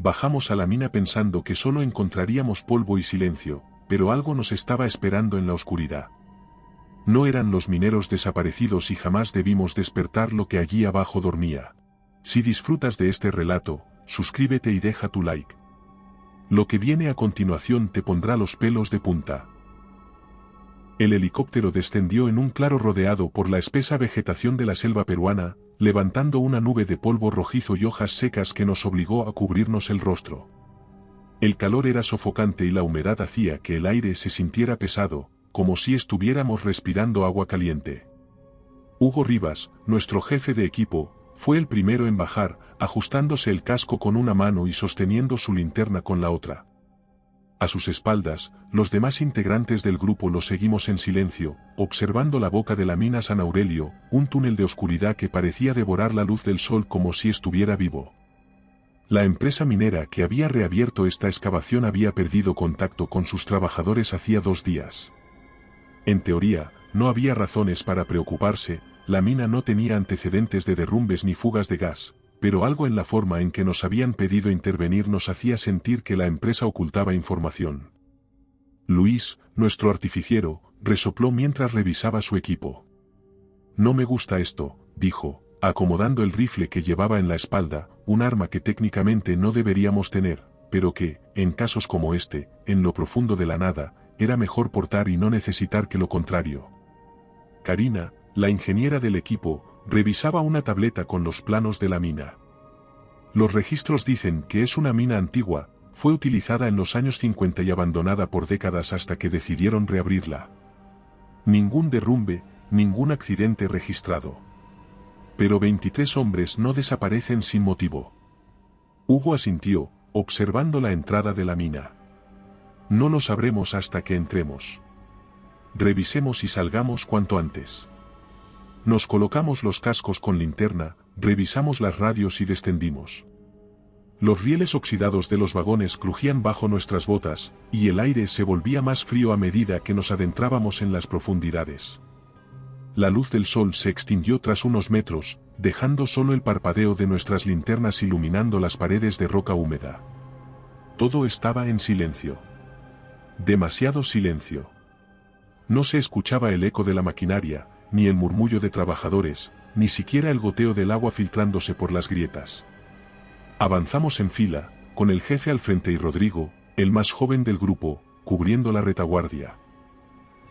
Bajamos a la mina pensando que solo encontraríamos polvo y silencio, pero algo nos estaba esperando en la oscuridad. No eran los mineros desaparecidos y jamás debimos despertar lo que allí abajo dormía. Si disfrutas de este relato, suscríbete y deja tu like. Lo que viene a continuación te pondrá los pelos de punta. El helicóptero descendió en un claro rodeado por la espesa vegetación de la selva peruana, levantando una nube de polvo rojizo y hojas secas que nos obligó a cubrirnos el rostro. El calor era sofocante y la humedad hacía que el aire se sintiera pesado, como si estuviéramos respirando agua caliente. Hugo Rivas, nuestro jefe de equipo, fue el primero en bajar, ajustándose el casco con una mano y sosteniendo su linterna con la otra. A sus espaldas, los demás integrantes del grupo lo seguimos en silencio, observando la boca de la mina San Aurelio, un túnel de oscuridad que parecía devorar la luz del sol como si estuviera vivo. La empresa minera que había reabierto esta excavación había perdido contacto con sus trabajadores hacía 2 días. En teoría, no había razones para preocuparse, la mina no tenía antecedentes de derrumbes ni fugas de gas, pero algo en la forma en que nos habían pedido intervenir nos hacía sentir que la empresa ocultaba información. Luis, nuestro artificiero, resopló mientras revisaba su equipo. No me gusta esto, dijo, acomodando el rifle que llevaba en la espalda, un arma que técnicamente no deberíamos tener, pero que, en casos como este, en lo profundo de la nada, era mejor portar y no necesitar que lo contrario. Karina, la ingeniera del equipo, revisaba una tableta con los planos de la mina. Los registros dicen que es una mina antigua, fue utilizada en los años 50 y abandonada por décadas hasta que decidieron reabrirla. Ningún derrumbe, ningún accidente registrado. Pero 23 hombres no desaparecen sin motivo. Hugo asintió, observando la entrada de la mina. No lo sabremos hasta que entremos. Revisemos y salgamos cuanto antes. Nos colocamos los cascos con linterna, revisamos las radios y descendimos. Los rieles oxidados de los vagones crujían bajo nuestras botas, y el aire se volvía más frío a medida que nos adentrábamos en las profundidades. La luz del sol se extinguió tras unos metros, dejando solo el parpadeo de nuestras linternas iluminando las paredes de roca húmeda. Todo estaba en silencio. Demasiado silencio. No se escuchaba el eco de la maquinaria, ni el murmullo de trabajadores, ni siquiera el goteo del agua filtrándose por las grietas. Avanzamos en fila, con el jefe al frente y Rodrigo, el más joven del grupo, cubriendo la retaguardia.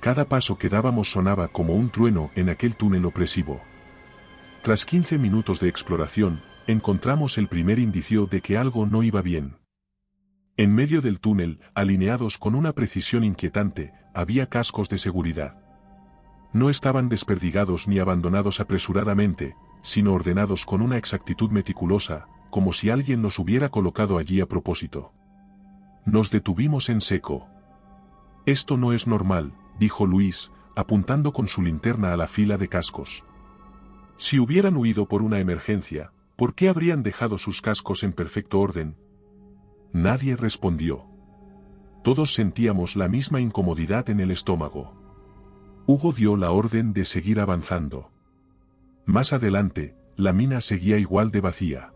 Cada paso que dábamos sonaba como un trueno en aquel túnel opresivo. Tras 15 minutos de exploración, encontramos el primer indicio de que algo no iba bien. En medio del túnel, alineados con una precisión inquietante, había cascos de seguridad. No estaban desperdigados ni abandonados apresuradamente, sino ordenados con una exactitud meticulosa, como si alguien los hubiera colocado allí a propósito. Nos detuvimos en seco. Esto no es normal, dijo Luis, apuntando con su linterna a la fila de cascos. Si hubieran huido por una emergencia, ¿por qué habrían dejado sus cascos en perfecto orden? Nadie respondió. Todos sentíamos la misma incomodidad en el estómago. Hugo dio la orden de seguir avanzando. Más adelante, la mina seguía igual de vacía.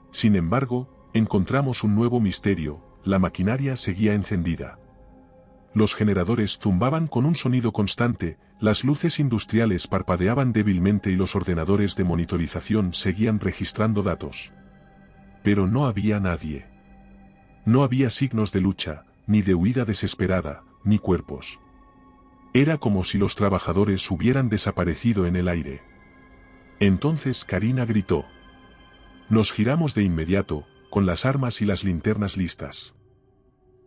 Sin embargo, encontramos un nuevo misterio, la maquinaria seguía encendida. Los generadores zumbaban con un sonido constante, las luces industriales parpadeaban débilmente y los ordenadores de monitorización seguían registrando datos. Pero no había nadie. No había signos de lucha, ni de huida desesperada, ni cuerpos. Era como si los trabajadores hubieran desaparecido en el aire. Entonces Karina gritó. Nos giramos de inmediato, con las armas y las linternas listas.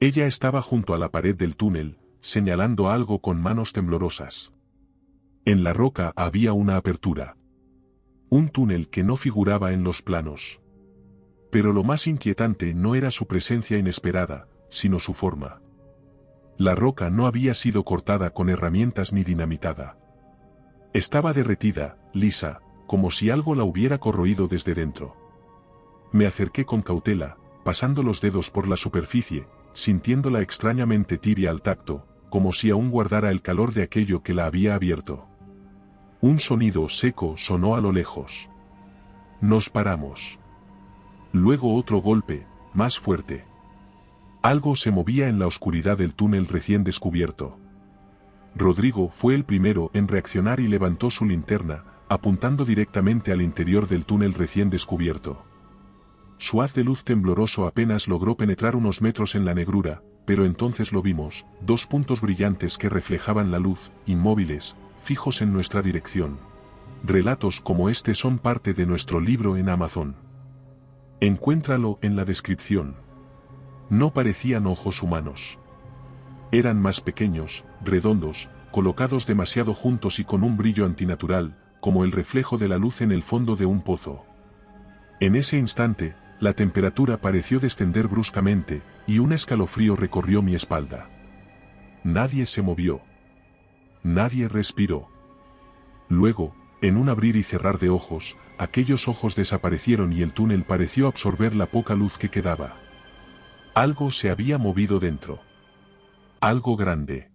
Ella estaba junto a la pared del túnel, señalando algo con manos temblorosas. En la roca había una apertura. Un túnel que no figuraba en los planos. Pero lo más inquietante no era su presencia inesperada, sino su forma. La roca no había sido cortada con herramientas ni dinamitada. Estaba derretida, lisa, como si algo la hubiera corroído desde dentro. Me acerqué con cautela, pasando los dedos por la superficie, sintiéndola extrañamente tibia al tacto, como si aún guardara el calor de aquello que la había abierto. Un sonido seco sonó a lo lejos. Nos paramos. Luego otro golpe, más fuerte. Algo se movía en la oscuridad del túnel recién descubierto. Rodrigo fue el primero en reaccionar y levantó su linterna, apuntando directamente al interior del túnel recién descubierto. Su haz de luz tembloroso apenas logró penetrar unos metros en la negrura, pero entonces lo vimos, 2 puntos brillantes que reflejaban la luz, inmóviles, fijos en nuestra dirección. Relatos como este son parte de nuestro libro en Amazon. Encuéntralo en la descripción. No parecían ojos humanos. Eran más pequeños, redondos, colocados demasiado juntos y con un brillo antinatural, como el reflejo de la luz en el fondo de un pozo. En ese instante, la temperatura pareció descender bruscamente, y un escalofrío recorrió mi espalda. Nadie se movió. Nadie respiró. Luego, en un abrir y cerrar de ojos, aquellos ojos desaparecieron y el túnel pareció absorber la poca luz que quedaba. Algo se había movido dentro. Algo grande.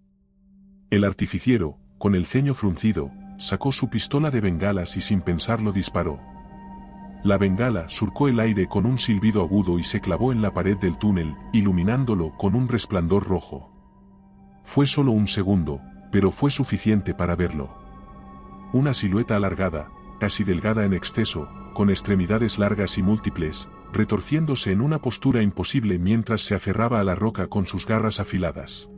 El artificiero, con el ceño fruncido, sacó su pistola de bengalas y sin pensarlo disparó. La bengala surcó el aire con un silbido agudo y se clavó en la pared del túnel, iluminándolo con un resplandor rojo. Fue solo un segundo, pero fue suficiente para verlo. Una silueta alargada, casi delgada en exceso, con extremidades largas y múltiples, retorciéndose en una postura imposible mientras se aferraba a la roca con sus garras afiladas.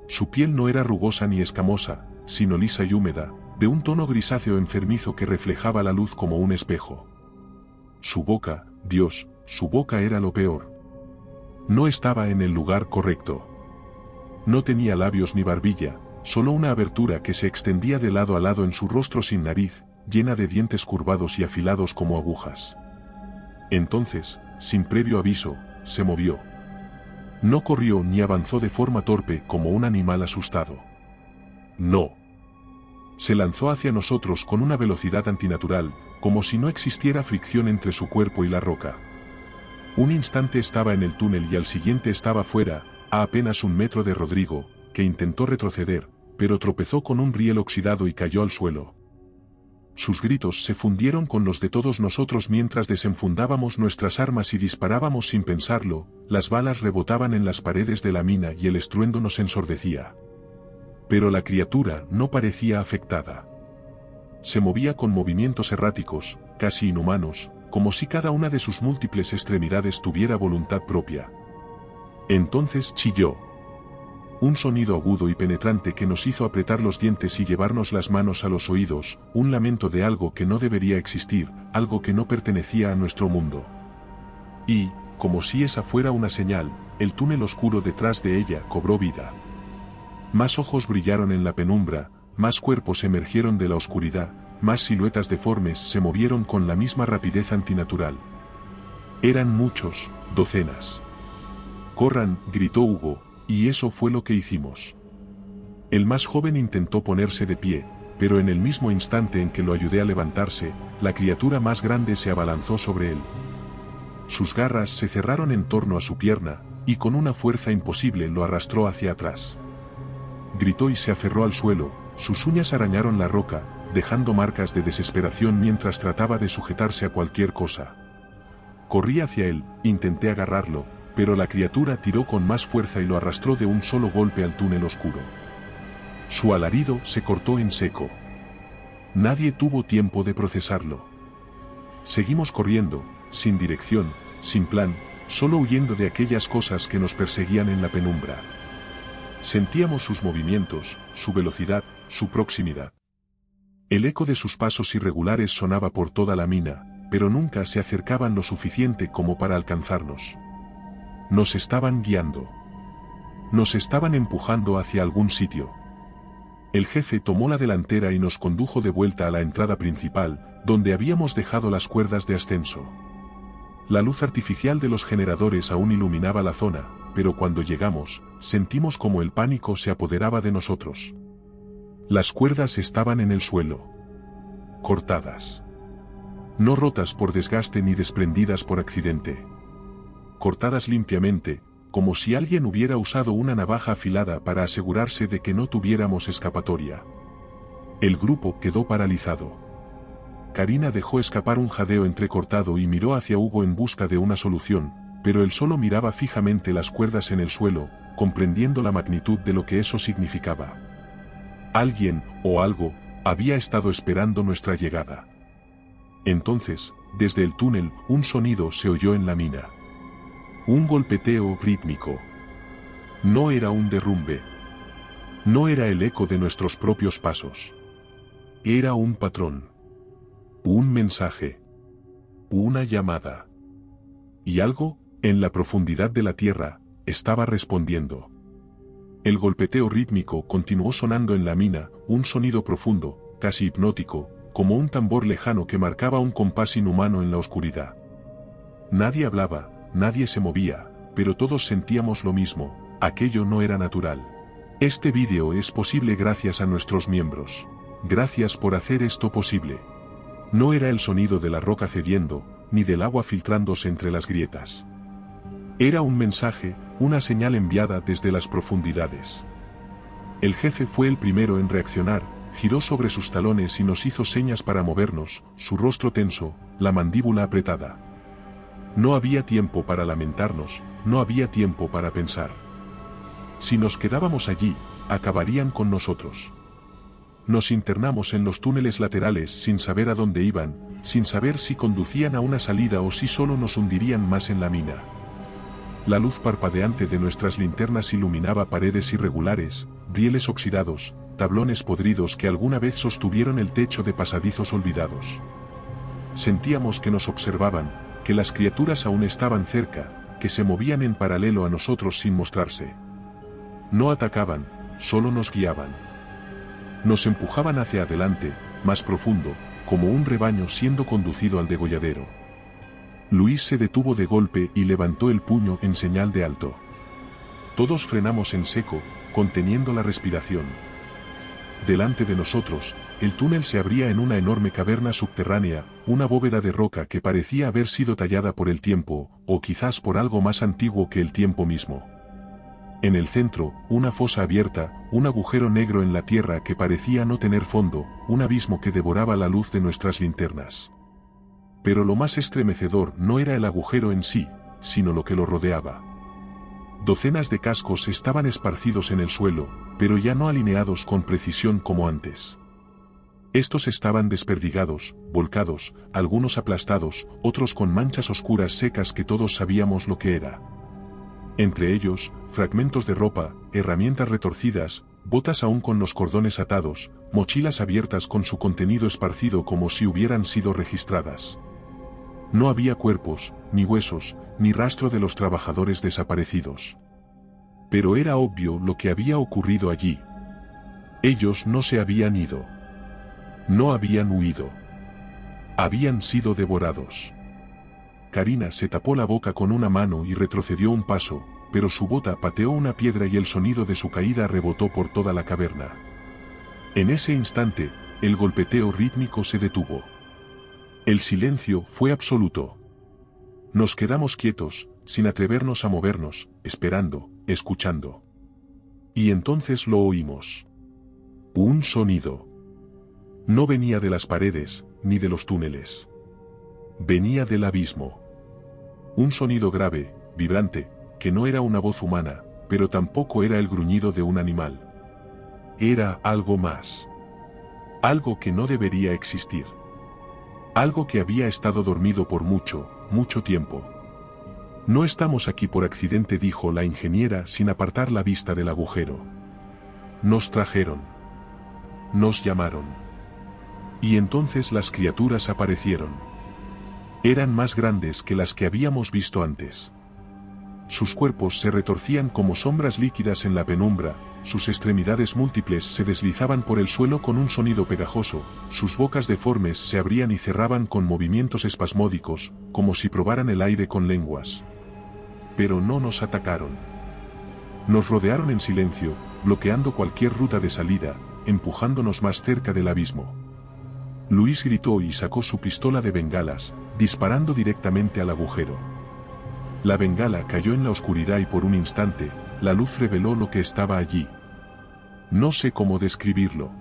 Su piel no era rugosa ni escamosa, sino lisa y húmeda, de un tono grisáceo enfermizo que reflejaba la luz como un espejo. Su boca, Dios, su boca era lo peor. No estaba en el lugar correcto. No tenía labios ni barbilla, solo una abertura que se extendía de lado a lado en su rostro sin nariz, llena de dientes curvados y afilados como agujas. Entonces, sin previo aviso, se movió. No corrió ni avanzó de forma torpe como un animal asustado. No. Se lanzó hacia nosotros con una velocidad antinatural, como si no existiera fricción entre su cuerpo y la roca. Un instante estaba en el túnel y al siguiente estaba fuera, a apenas 1 metro de Rodrigo, que intentó retroceder, pero tropezó con un riel oxidado y cayó al suelo. Sus gritos se fundieron con los de todos nosotros mientras desenfundábamos nuestras armas y disparábamos sin pensarlo, las balas rebotaban en las paredes de la mina y el estruendo nos ensordecía. Pero la criatura no parecía afectada. Se movía con movimientos erráticos, casi inhumanos, como si cada una de sus múltiples extremidades tuviera voluntad propia. Entonces chilló. Un sonido agudo y penetrante que nos hizo apretar los dientes y llevarnos las manos a los oídos, un lamento de algo que no debería existir, algo que no pertenecía a nuestro mundo. Y, como si esa fuera una señal, el túnel oscuro detrás de ella cobró vida. Más ojos brillaron en la penumbra, más cuerpos emergieron de la oscuridad, más siluetas deformes se movieron con la misma rapidez antinatural. Eran muchos, docenas. «Corran», gritó Hugo, y eso fue lo que hicimos. El más joven intentó ponerse de pie, pero en el mismo instante en que lo ayudé a levantarse, la criatura más grande se abalanzó sobre él. Sus garras se cerraron en torno a su pierna, y con una fuerza imposible lo arrastró hacia atrás. Gritó y se aferró al suelo, sus uñas arañaron la roca, dejando marcas de desesperación mientras trataba de sujetarse a cualquier cosa. Corrí hacia él, intenté agarrarlo, pero la criatura tiró con más fuerza y lo arrastró de un solo golpe al túnel oscuro. Su alarido se cortó en seco. Nadie tuvo tiempo de procesarlo. Seguimos corriendo, sin dirección, sin plan, solo huyendo de aquellas cosas que nos perseguían en la penumbra. Sentíamos sus movimientos, su velocidad, su proximidad. El eco de sus pasos irregulares sonaba por toda la mina, pero nunca se acercaban lo suficiente como para alcanzarnos. Nos estaban guiando. Nos estaban empujando hacia algún sitio. El jefe tomó la delantera y nos condujo de vuelta a la entrada principal, donde habíamos dejado las cuerdas de ascenso. La luz artificial de los generadores aún iluminaba la zona, pero cuando llegamos, sentimos como el pánico se apoderaba de nosotros. Las cuerdas estaban en el suelo. Cortadas. No rotas por desgaste ni desprendidas por accidente. Cortadas limpiamente, como si alguien hubiera usado una navaja afilada para asegurarse de que no tuviéramos escapatoria. El grupo quedó paralizado. Karina dejó escapar un jadeo entrecortado y miró hacia Hugo en busca de una solución, pero él solo miraba fijamente las cuerdas en el suelo, comprendiendo la magnitud de lo que eso significaba. Alguien, o algo, había estado esperando nuestra llegada. Entonces, desde el túnel, un sonido se oyó en la mina. Un golpeteo rítmico. No era un derrumbe. No era el eco de nuestros propios pasos. Era un patrón. Un mensaje. Una llamada. Y algo, en la profundidad de la tierra, estaba respondiendo. El golpeteo rítmico continuó sonando en la mina, un sonido profundo, casi hipnótico, como un tambor lejano que marcaba un compás inhumano en la oscuridad. Nadie hablaba, nadie se movía, pero todos sentíamos lo mismo, aquello no era natural. Este vídeo es posible gracias a nuestros miembros. Gracias por hacer esto posible. No era el sonido de la roca cediendo, ni del agua filtrándose entre las grietas. Era un mensaje, una señal enviada desde las profundidades. El jefe fue el primero en reaccionar, giró sobre sus talones y nos hizo señas para movernos, su rostro tenso, la mandíbula apretada. No había tiempo para lamentarnos, no había tiempo para pensar. Si nos quedábamos allí, acabarían con nosotros. Nos internamos en los túneles laterales sin saber a dónde iban, sin saber si conducían a una salida o si solo nos hundirían más en la mina. La luz parpadeante de nuestras linternas iluminaba paredes irregulares, rieles oxidados, tablones podridos que alguna vez sostuvieron el techo de pasadizos olvidados. Sentíamos que nos observaban, que las criaturas aún estaban cerca, que se movían en paralelo a nosotros sin mostrarse. No atacaban, solo nos guiaban. Nos empujaban hacia adelante, más profundo, como un rebaño siendo conducido al degolladero. Luis se detuvo de golpe y levantó el puño en señal de alto. Todos frenamos en seco, conteniendo la respiración. Delante de nosotros, el túnel se abría en una enorme caverna subterránea, una bóveda de roca que parecía haber sido tallada por el tiempo, o quizás por algo más antiguo que el tiempo mismo. En el centro, una fosa abierta, un agujero negro en la tierra que parecía no tener fondo, un abismo que devoraba la luz de nuestras linternas. Pero lo más estremecedor no era el agujero en sí, sino lo que lo rodeaba. Docenas de cascos estaban esparcidos en el suelo, pero ya no alineados con precisión como antes. Estos estaban desperdigados, volcados, algunos aplastados, otros con manchas oscuras secas que todos sabíamos lo que era. Entre ellos, fragmentos de ropa, herramientas retorcidas, botas aún con los cordones atados, mochilas abiertas con su contenido esparcido como si hubieran sido registradas. No había cuerpos, ni huesos, ni rastro de los trabajadores desaparecidos. Pero era obvio lo que había ocurrido allí. Ellos no se habían ido. No habían huido. Habían sido devorados. Karina se tapó la boca con una mano y retrocedió un paso, pero su bota pateó una piedra y el sonido de su caída rebotó por toda la caverna. En ese instante, el golpeteo rítmico se detuvo. El silencio fue absoluto. Nos quedamos quietos, sin atrevernos a movernos, esperando, escuchando. Y entonces lo oímos. Un sonido. No venía de las paredes, ni de los túneles. Venía del abismo. Un sonido grave, vibrante, que no era una voz humana, pero tampoco era el gruñido de un animal. Era algo más. Algo que no debería existir. Algo que había estado dormido por mucho, mucho tiempo. No estamos aquí por accidente, dijo la ingeniera sin apartar la vista del agujero. Nos trajeron. Nos llamaron. Y entonces las criaturas aparecieron. Eran más grandes que las que habíamos visto antes. Sus cuerpos se retorcían como sombras líquidas en la penumbra, sus extremidades múltiples se deslizaban por el suelo con un sonido pegajoso, sus bocas deformes se abrían y cerraban con movimientos espasmódicos, como si probaran el aire con lenguas. Pero no nos atacaron. Nos rodearon en silencio, bloqueando cualquier ruta de salida, empujándonos más cerca del abismo. Luis gritó y sacó su pistola de bengalas, disparando directamente al agujero. La bengala cayó en la oscuridad y por un instante, la luz reveló lo que estaba allí. No sé cómo describirlo.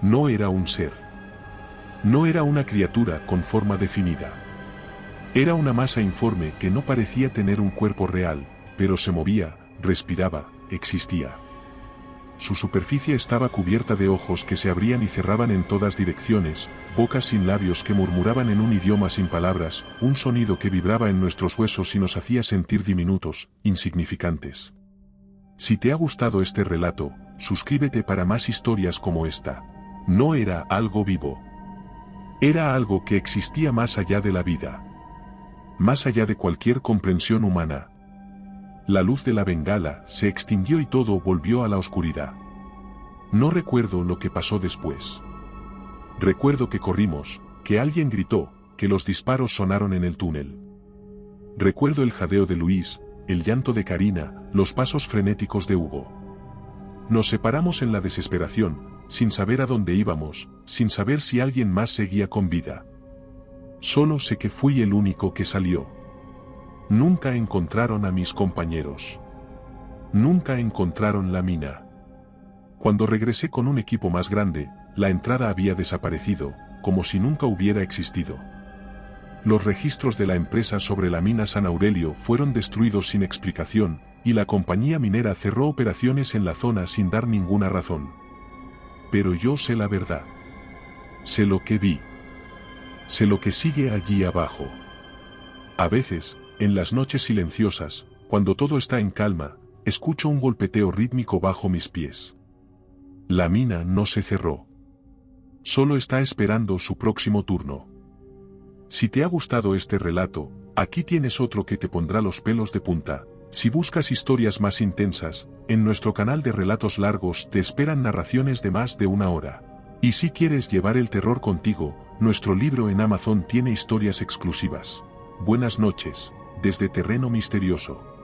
No era un ser. No era una criatura con forma definida. Era una masa informe que no parecía tener un cuerpo real, pero se movía, respiraba, existía. Su superficie estaba cubierta de ojos que se abrían y cerraban en todas direcciones, bocas sin labios que murmuraban en un idioma sin palabras, un sonido que vibraba en nuestros huesos y nos hacía sentir diminutos, insignificantes. Si te ha gustado este relato, suscríbete para más historias como esta. No era algo vivo. Era algo que existía más allá de la vida. Más allá de cualquier comprensión humana. La luz de la bengala se extinguió y todo volvió a la oscuridad. No recuerdo lo que pasó después. Recuerdo que corrimos, que alguien gritó, que los disparos sonaron en el túnel. Recuerdo el jadeo de Luis, el llanto de Karina, los pasos frenéticos de Hugo. Nos separamos en la desesperación, sin saber a dónde íbamos, sin saber si alguien más seguía con vida. Solo sé que fui el único que salió. Nunca encontraron a mis compañeros. Nunca encontraron la mina. Cuando regresé con un equipo más grande, la entrada había desaparecido, como si nunca hubiera existido. Los registros de la empresa sobre la mina San Aurelio fueron destruidos sin explicación, y la compañía minera cerró operaciones en la zona sin dar ninguna razón. Pero yo sé la verdad. Sé lo que vi. Sé lo que sigue allí abajo. A veces, en las noches silenciosas, cuando todo está en calma, escucho un golpeteo rítmico bajo mis pies. La mina no se cerró. Solo está esperando su próximo turno. Si te ha gustado este relato, aquí tienes otro que te pondrá los pelos de punta. Si buscas historias más intensas, en nuestro canal de relatos largos te esperan narraciones de más de 1 hora. Y si quieres llevar el terror contigo, nuestro libro en Amazon tiene historias exclusivas. Buenas noches, desde Terreno Misterioso.